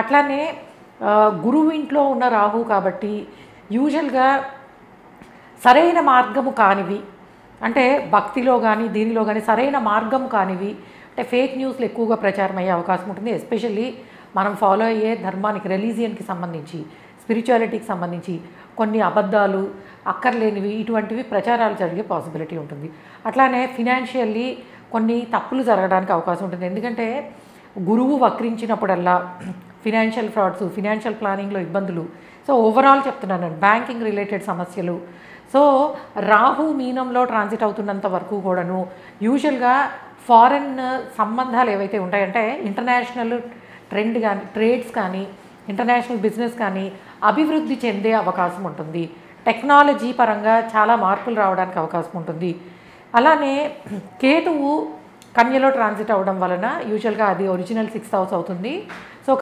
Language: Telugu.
అట్లానే గురువు ఇంట్లో ఉన్న రాహు కాబట్టి యూజువల్గా సరైన మార్గము కానివి, అంటే భక్తిలో కానీ దీనిలో కానీ సరైన మార్గం కానివి, అంటే ఫేక్ న్యూస్లు ఎక్కువగా ప్రచారం అయ్యే అవకాశం ఉంటుంది. ఎస్పెషల్లీ మనం ఫాలో అయ్యే ధర్మానికి, రిలీజియన్కి సంబంధించి, స్పిరిచువాలిటీకి సంబంధించి కొన్ని అబద్ధాలు, అక్కర్లేనివి, ఇటువంటివి ప్రచారాలు జరిగే పాసిబిలిటీ ఉంటుంది. అట్లానే ఫినాన్షియల్లీ కొన్ని తప్పులు జరగడానికి అవకాశం ఉంటుంది. ఎందుకంటే గురువు వక్రించినప్పుడల్లా ఫినాన్షియల్ ఫ్రాడ్స్, ఫినాన్షియల్ ప్లానింగ్లో ఇబ్బందులు. సో ఓవరాల్ చెప్తున్నాను, బ్యాంకింగ్ రిలేటెడ్ సమస్యలు. సో రాహు మీనంలో ట్రాన్సిట్ అవుతున్నంత వరకు కూడాను యూజువల్గా ఫారెన్ సంబంధాలు ఏవైతే ఉంటాయంటే ఇంటర్నేషనల్ ట్రెండ్ కానీ, ట్రేడ్స్ కానీ, ఇంటర్నేషనల్ బిజినెస్ కానీ అభివృద్ధి చెందే అవకాశం ఉంటుంది. టెక్నాలజీ పరంగా చాలా మార్పులు రావడానికి అవకాశం ఉంటుంది. అలానే కేతువు కన్యలో ట్రాన్సిట్ అవ్వడం వలన యూజువల్గా అది ఒరిజినల్ 6th హౌస్ అవుతుంది. సో